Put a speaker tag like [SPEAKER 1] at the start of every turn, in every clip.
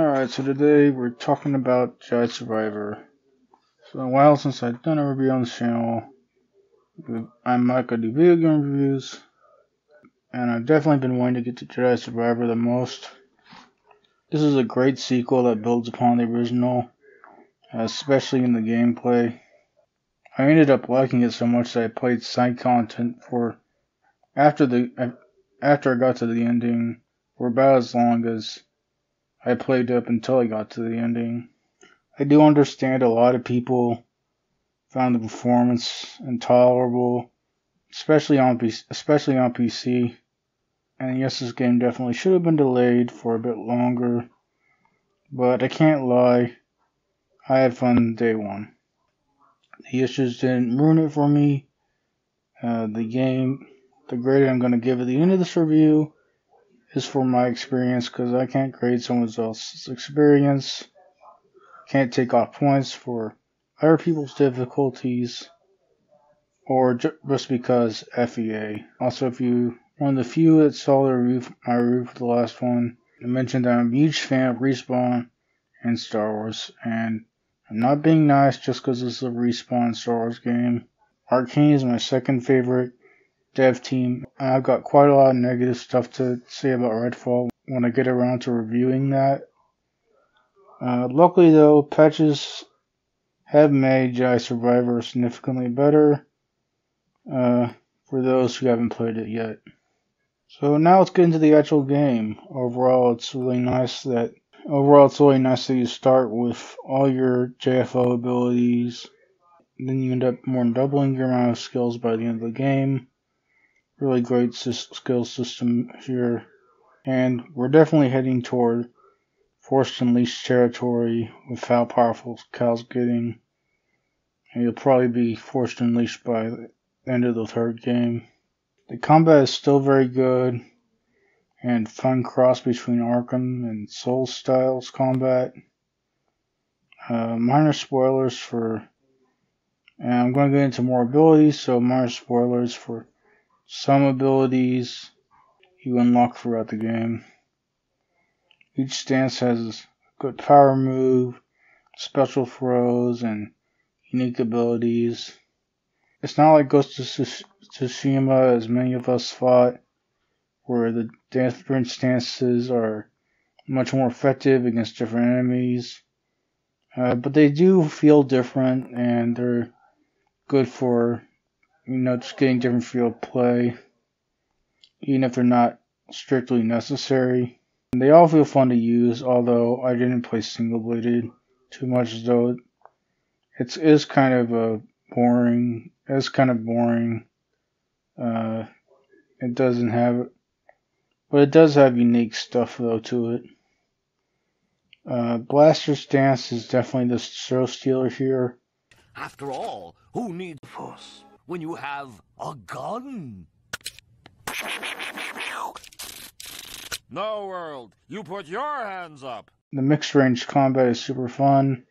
[SPEAKER 1] Alright, so today we're talking about Jedi Survivor. It's been a while since I've done a review on this channel. I'm Mike, I do video game reviews, and I've definitely been wanting to get to Jedi Survivor the most. This is a great sequel that builds upon the original, especially in the gameplay. I ended up liking it so much that I played side content for after I got to the ending for about as long as I played up until I got to the ending. I do understand a lot of people found the performance intolerable, especially on PC. And yes, this game definitely should have been delayed for a bit longer, but I can't lie, I had fun day one. The issues didn't ruin it for me. The grade I'm going to give at the end of this review is for my experience, because I can't grade someone else's experience. Can't take off points for other people's difficulties, or just because FEA. Also, if you one of the few that saw my review for the last one, I mentioned that I'm a huge fan of Respawn and Star Wars, and I'm not being nice just because it's a Respawn Star Wars game. Arcane is my second favorite dev team, and I've got quite a lot of negative stuff to say about Redfall when I get around to reviewing that. Luckily though, patches have made Jedi Survivor significantly better for those who haven't played it yet. So now let's get into the actual game. Overall, it's really nice that you start with all your JFO abilities. Then you end up more than doubling your amount of skills by the end of the game. Really great skill system here. And we're definitely heading toward Force Unleashed territory with how powerful Cal's getting. And you'll probably be Force Unleashed by the end of the third game. The combat is still very good, and fun cross between Arkham and Soul Styles combat. Minor spoilers for, and I'm going to get into more abilities, so minor spoilers for some abilities you unlock throughout the game. Each stance has a good power move, special throws, and unique abilities. It's not like Ghost of Tsushima, as many of us thought, where the different stances are much more effective against different enemies. But they do feel different, and they're good for, just getting different field play, even if they're not strictly necessary. And they all feel fun to use, although I didn't play single-bladed too much, though it's kind of boring. It's kind of boring. It doesn't have, but it does have unique stuff though to it. Blaster stance is definitely the show stealer here.
[SPEAKER 2] After all, who needs force when you have a gun? No, world, you put your hands up.
[SPEAKER 1] The mixed range combat is super fun.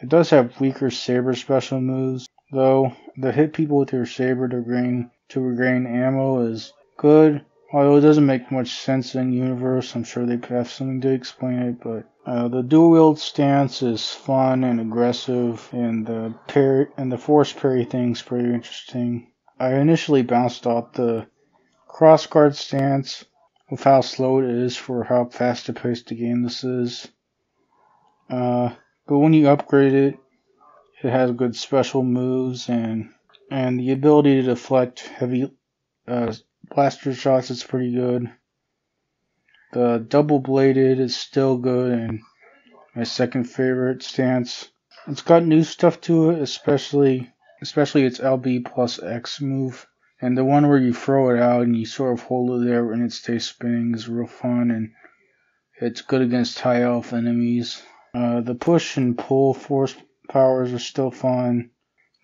[SPEAKER 1] It does have weaker saber special moves, though. The hit people with your saber to regain ammo is good, although it doesn't make much sense in universe. I'm sure they have something to explain it, but the dual wield stance is fun and aggressive, and the force parry thing's pretty interesting. I initially bounced off the crossguard stance with how slow it is for how fast paced the game this is. But when you upgrade it, it has good special moves and the ability to deflect heavy blaster shots is pretty good. The double bladed is still good and my second favorite stance. It's got new stuff to it, especially its LB plus X move. And the one where you throw it out and you sort of hold it there and it stays spinning is real fun, and it's good against high elf enemies. The push and pull force powers are still fun.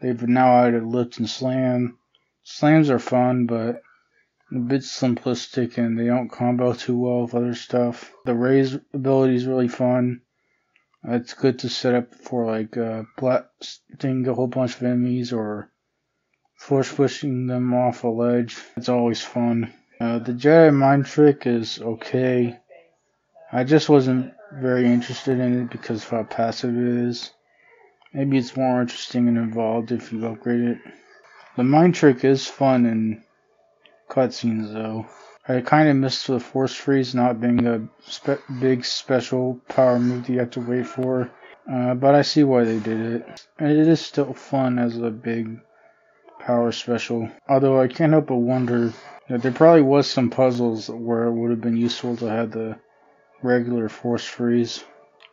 [SPEAKER 1] They've now added lift and slam. Slams are fun, but a bit simplistic and they don't combo too well with other stuff. The raise ability is really fun. It's good to set up for like blasting a whole bunch of enemies or force pushing them off a ledge. It's always fun. The Jedi mind trick is okay. I just wasn't very interested in it because of how passive it is. Maybe it's more interesting and involved if you upgrade it. The mind trick is fun in cutscenes though. I kind of missed the force freeze not being a big special power move that you have to wait for. But I see why they did it. And it is still fun as a big power special. Although I can't help but wonder that there probably was some puzzles where it would have been useful to have the regular force freeze.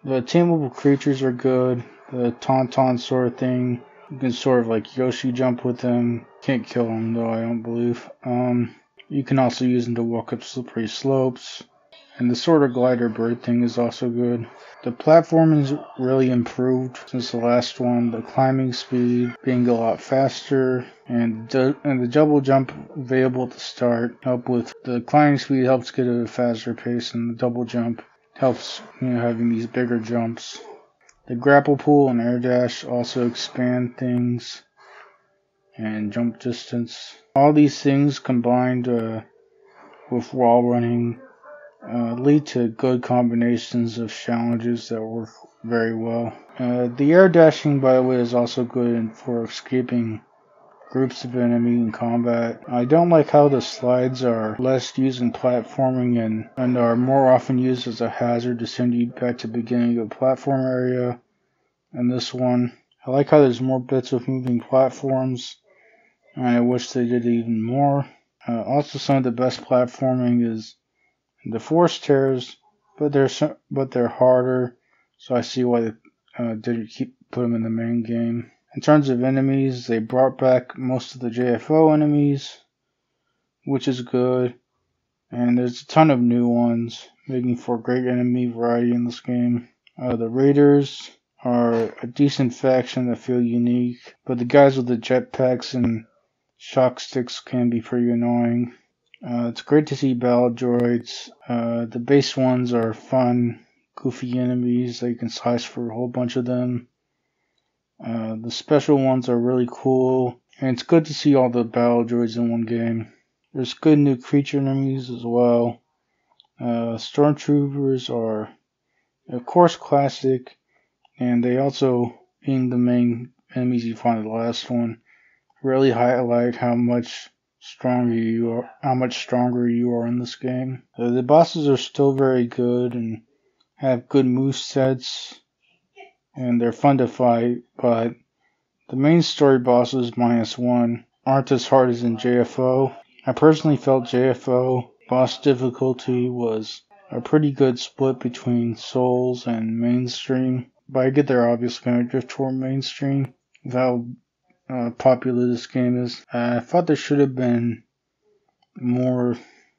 [SPEAKER 1] The tameable creatures are good. The tauntaun sort of thing. You can sort of like Yoshi jump with them. Can't kill them though, I don't believe. You can also use them to walk up slippery slopes. And the sort of glider bird thing is also good. The platforming is really improved since the last one. The climbing speed being a lot faster, and the double jump available at the start help with the climbing speed helps get at a faster pace, and the double jump helps having these bigger jumps. The grapple pool and air dash also expand things and jump distance. All these things combined with wall running lead to good combinations of challenges that work very well. The air dashing, by the way, is also good for escaping groups of enemy in combat. I don't like how the slides are less used in platforming and are more often used as a hazard to send you back to the beginning of the platform area. And this one, I like how there's more bits of moving platforms, and I wish they did even more. Also, some of the best platforming is the force tears, but they're harder, so I see why they didn't put them in the main game. In terms of enemies, they brought back most of the JFO enemies, which is good, and there's a ton of new ones, making for great enemy variety in this game. The Raiders are a decent faction that feel unique, but the guys with the jetpacks and shock sticks can be pretty annoying. It's great to see battle droids. The base ones are fun, goofy enemies that you can slice for a whole bunch of them. The special ones are really cool, and it's good to see all the battle droids in one game. There's good new creature enemies as well. Stormtroopers are, of course, classic, and they also, being the main enemies you find in the last one, really highlight how much stronger you are in this game. The bosses are still very good and have good movesets, and they're fun to fight, but the main story bosses -1 aren't as hard as in JFO. I personally felt JFO boss difficulty was a pretty good split between Souls and mainstream, but I get they're obviously going to drift toward mainstream with how popular this game is. I thought there should have been more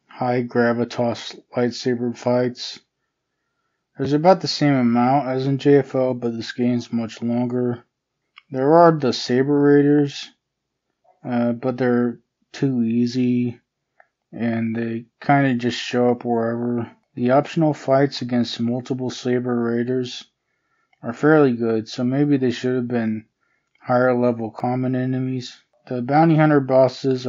[SPEAKER 1] high gravitas lightsaber fights. There's about the same amount as in JFO, but this game's much longer. There are the Saber Raiders, but they're too easy, and they kind of just show up wherever. The optional fights against multiple Saber Raiders are fairly good, so maybe they should have been higher level common enemies. The bounty hunter bosses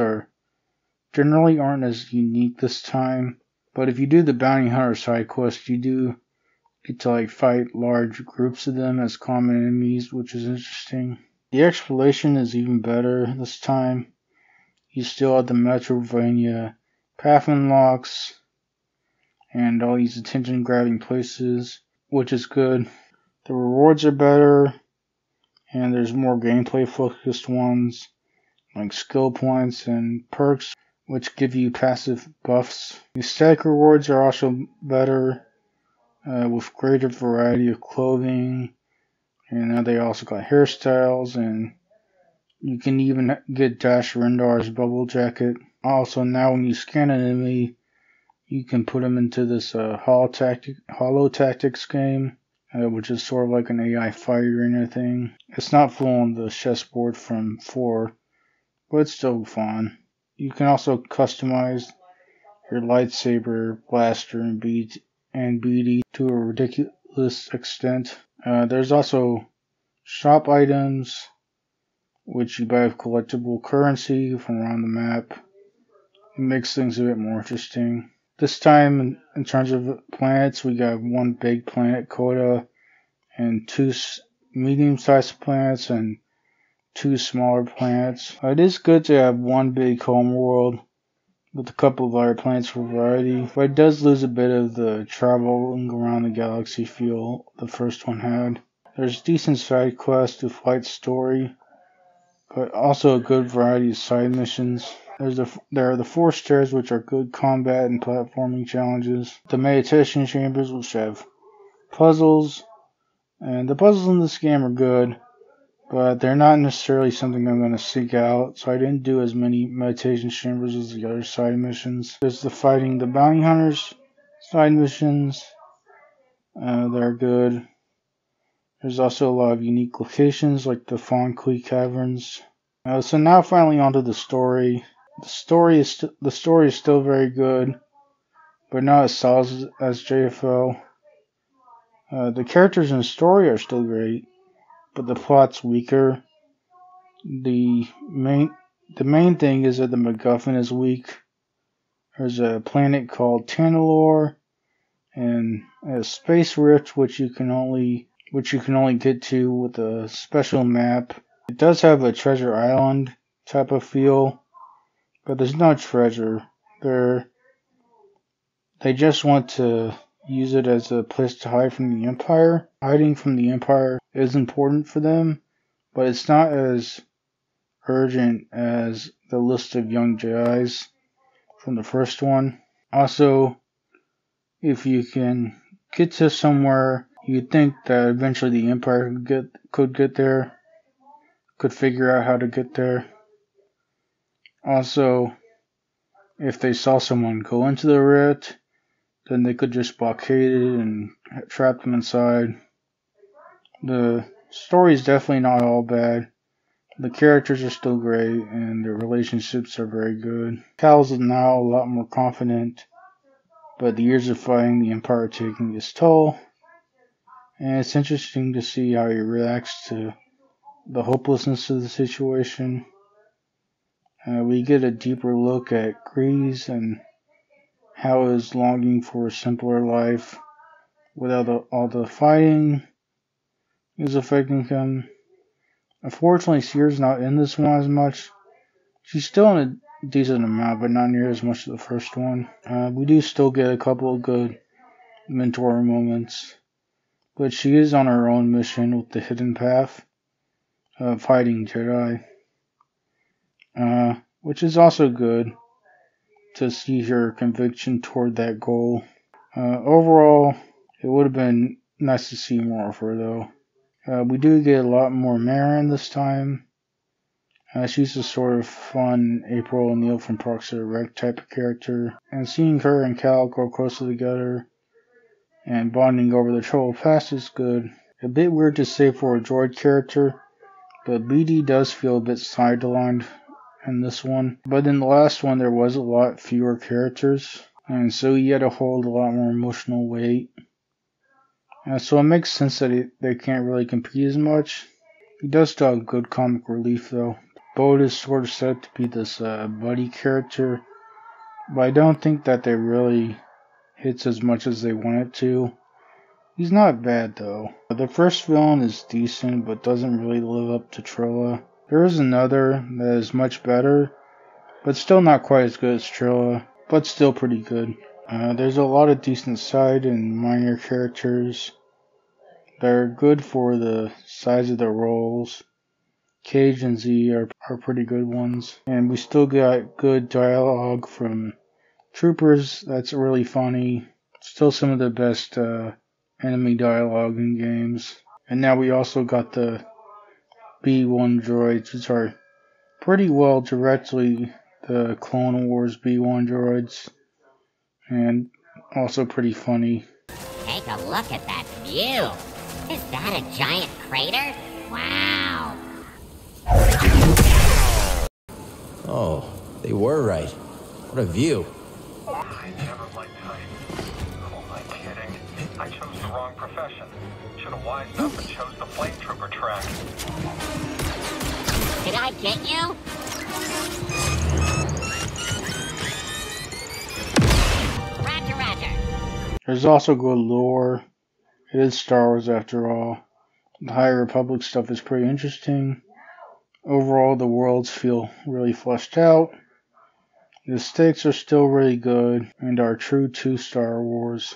[SPEAKER 1] generally aren't as unique this time, but if you do the bounty hunter side quest, you do get to fight large groups of them as common enemies, which is interesting. The exploration is even better this time. You still have the Metrovania path unlocks and all these attention grabbing places, which is good. The rewards are better, and there's more gameplay focused ones like skill points and perks, which give you passive buffs. The static rewards are also better, with greater variety of clothing, and now they also got hairstyles, and you can even get Dash Rendar's bubble jacket. Also, now when you scan an enemy, you can put them into this Holo Tactics game, which is sort of like an AI fighter and everything. It's not full on the chessboard from 4, but it's still fun. You can also customize your lightsaber, blaster, and BD to a ridiculous extent. There's also shop items, which you buy with collectible currency from around the map. It makes things a bit more interesting. This time, in terms of planets, we got one big planet, Coda, and two medium-sized planets and two smaller planets. It is good to have one big home world with a couple of other planets for variety, but it does lose a bit of the traveling around the galaxy feel the first one had. There's decent side quests to flight story, but also a good variety of side missions. There are the 4 stairs, which are good combat and platforming challenges. The meditation chambers, which have puzzles, and the puzzles in this game are good, but they're not necessarily something I'm going to seek out, so I didn't do as many meditation chambers as the other side missions. There's the fighting the bounty hunters side missions. They're good. There's also a lot of unique locations, like the Fawn Creek Caverns. So now finally onto the story. The story is still very good, but not as solid as JFL. The characters in the story are still great, but the plot's weaker. The main thing is that the MacGuffin is weak. There's a planet called Tantalor, and a space rift which you can only get to with a special map. It does have a treasure island type of feel, but there's no treasure. They just want to use it as a place to hide from the Empire. Hiding from the Empire is important for them, but it's not as urgent as the list of young Jedis from the first one. Also, if you can get to somewhere, you'd think that eventually the Empire could get there, could figure out how to get there. Also, if they saw someone go into the rift, then they could just blockade it and trap them inside. The story is definitely not all bad. The characters are still great, and their relationships are very good. Cal's now a lot more confident, but the years of fighting the Empire are taking its toll, and it's interesting to see how he reacts to the hopelessness of the situation. We get a deeper look at Grease and how his longing for a simpler life without all the fighting is affecting him. Unfortunately, Sears not in this one as much. She's still in a decent amount, but not near as much as the first one. We do still get a couple of good mentor moments, but she is on her own mission with the hidden path of fighting Jedi, which is also good to see her conviction toward that goal. Overall, it would have been nice to see more of her, though. We do get a lot more Marin this time. She's a sort of fun April O'Neil from Parks and Rec type of character, and seeing her and Cal grow closer together and bonding over the troubled past is good. A bit weird to say for a droid character, but BD does feel a bit sidelined in this one. But in the last one, there was a lot fewer characters, and so he had to hold a lot more emotional weight. So it makes sense that they can't really compete as much. He does still have good comic relief, though. Bode is sort of set up to be this buddy character, but I don't think that they really hits as much as they want it to. He's not bad, though. The first villain is decent, but doesn't really live up to Trilla. There is another that is much better, but still not quite as good as Trilla, but still pretty good. There's a lot of decent side and minor characters that are good for the size of their roles. Cage and Z are pretty good ones. And we still got good dialogue from troopers that's really funny. Still some of the best enemy dialogue in games. And now we also got the B1 droids, which are pretty well directly the Clone Wars B1 droids. And also pretty funny.
[SPEAKER 3] Take a look at that view. Is that a giant crater? Wow.
[SPEAKER 4] Oh, they were right. What a view.
[SPEAKER 5] I never liked heights. Who am I kidding? I chose the wrong profession. Should have wised up and chose the flame trooper track.
[SPEAKER 3] Did I get you?
[SPEAKER 1] There's also good lore. It is Star Wars after all. The High Republic stuff is pretty interesting. Overall, the worlds feel really fleshed out. The stakes are still really good and are true to Star Wars.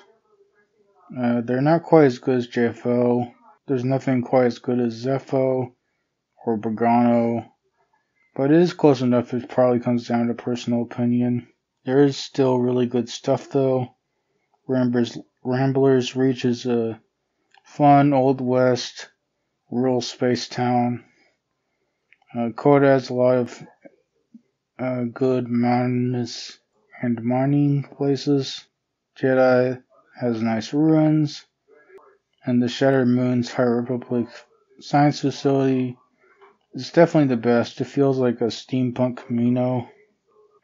[SPEAKER 1] They're not quite as good as JFO. There's nothing quite as good as Zepho or Bogano, but it is close enough. It probably comes down to personal opinion. There is still really good stuff though. Ramblers Reach is a fun Old West rural space town. Coda has a lot of good mountainous and mining places. Jedi has nice ruins. And the Shattered Moon's High Republic Science Facility is definitely the best. It feels like a steampunk Camino.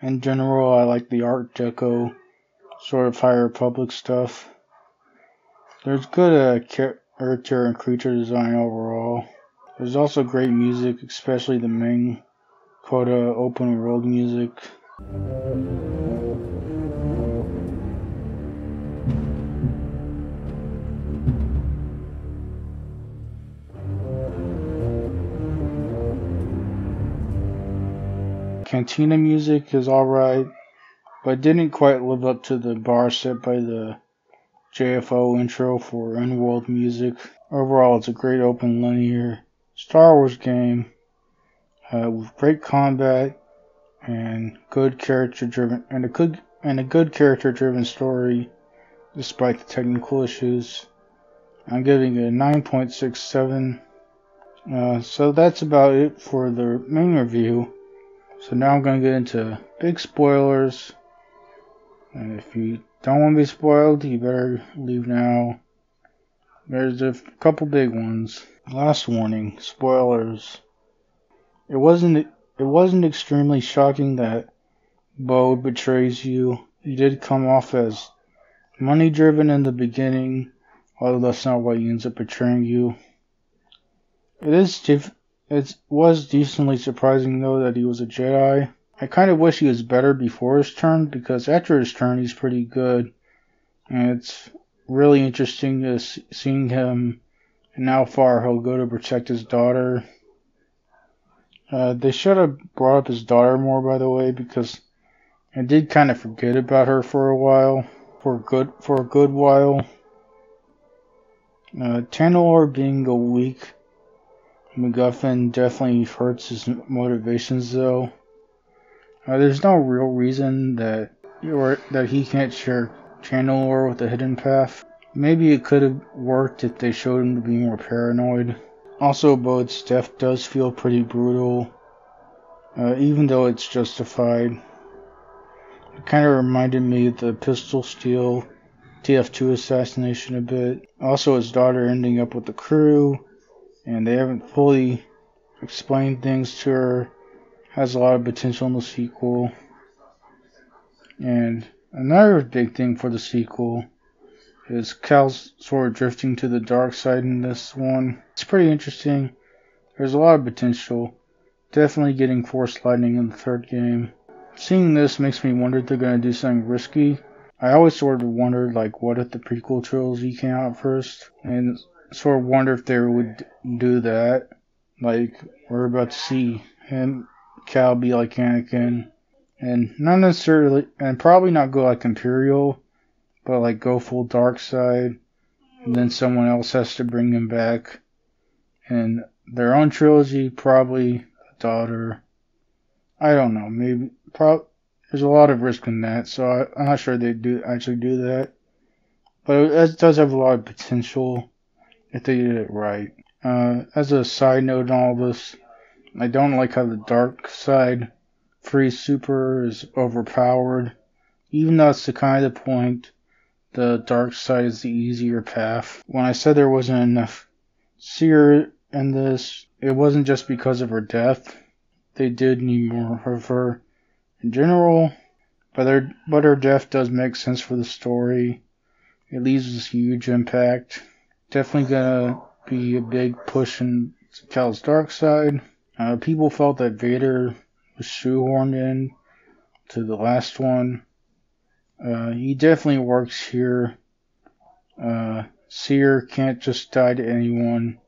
[SPEAKER 1] In general, I like the Art Deco sort of High Republic stuff. There's good character and creature design overall. There's also great music, especially the main Coda open world music. Cantina music is alright, but didn't quite live up to the bar set by the JFO intro for in-world music. Overall, it's a great open linear Star Wars game with great combat and good character-driven and a good character-driven story, despite the technical issues. I'm giving it a 9.67. So that's about it for the main review. So now I'm going to get into big spoilers. And if you don't want to be spoiled, you better leave now. There's a couple big ones. Last warning, spoilers. It wasn't extremely shocking that Bode betrays you. He did come off as money driven in the beginning, although that's not why he ends up betraying you. It was decently surprising though that he was a Jedi. I kind of wish he was better before his turn, because after his turn he's pretty good. And it's really interesting to seeing him and how far he'll go to protect his daughter. They should have brought up his daughter more, by the way, because I did kind of forget about her for a while. For a good while. Tantalor being a weak MacGuffin definitely hurts his motivations, though. There's no real reason that he can't share Tantalor with the Hidden Path. Maybe it could have worked if they showed him to be more paranoid. Also, Bode's death does feel pretty brutal, even though it's justified. It kind of reminded me of the Pistol Steel TF2 assassination a bit. Also, his daughter ending up with the crew, and they haven't fully explained things to her. Has a lot of potential in the sequel. And another big thing for the sequel is Cal's sort of drifting to the dark side in this one. It's pretty interesting. There's a lot of potential. Definitely getting Force Lightning in the third game. Seeing this makes me wonder if they're going to do something risky. I always sort of wondered, like, what if the prequel trilogy came out first? And sort of wonder if they would do that. Like, we're about to see Cal be like Anakin. And not necessarily, and probably not go like Imperial, but like go full dark side. And then someone else has to bring him back. And their own trilogy, probably a daughter. I don't know, maybe, there's a lot of risk in that, so I'm not sure they actually do that. But it does have a lot of potential if they did it right. As a side note on all this, I don't like how the dark side free super is overpowered. Even though it's the kind of point, the dark side is the easier path. When I said there wasn't enough Seer in this, it wasn't just because of her death. They did need more of her in general, but her death does make sense for the story. It leaves this huge impact. Definitely gonna be a big push in Cal's dark side. People felt that Vader was shoehorned in to the last one. He definitely works here. Seer can't just die to anyone,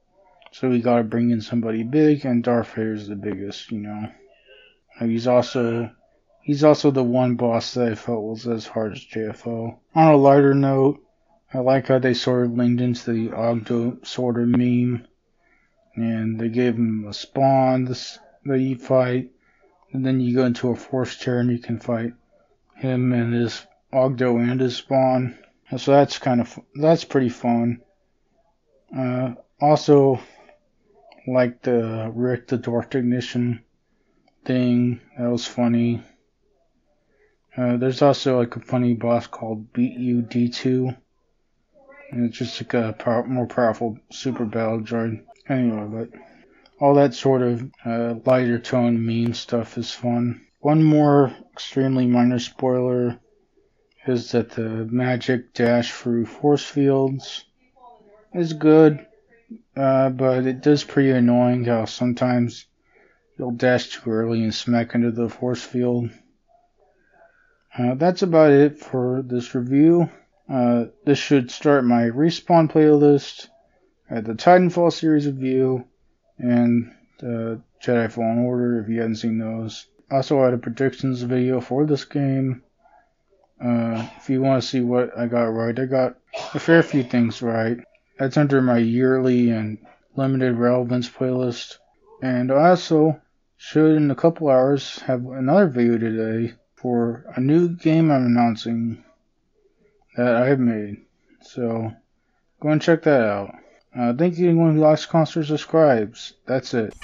[SPEAKER 1] so we gotta bring in somebody big, and Darth Vader's the biggest, you know. He's also the one boss that I felt was as hard as JFO. On a lighter note, I like how they sort of leaned into the Ogdo sort of meme, and they gave him a spawn that you fight, and then you go into a force chair and you can fight him and his Ogdo and his spawn. So that's pretty fun. Also, like the Rick the door technician thing, that was funny. There's also like a funny boss called Beat You D2, and it's just like a more powerful super battle droid. Anyway, but all that sort of lighter tone meme stuff is fun. One more extremely minor spoiler is that the magic dash through force fields is good, but it does pretty annoying how sometimes you'll dash too early and smack into the force field. That's about it for this review. This should start my Respawn playlist, the Titanfall series review, and the Jedi Fallen Order if you hadn't seen those. Also, I had a predictions video for this game. If you want to see what I got right, I got a fair few things right. That's under my yearly and limited relevance playlist. And I also should, in a couple hours, have another video today for a new game I'm announcing that I have made. So, go and check that out. Thank you to anyone who likes, comments, or subscribes. That's it.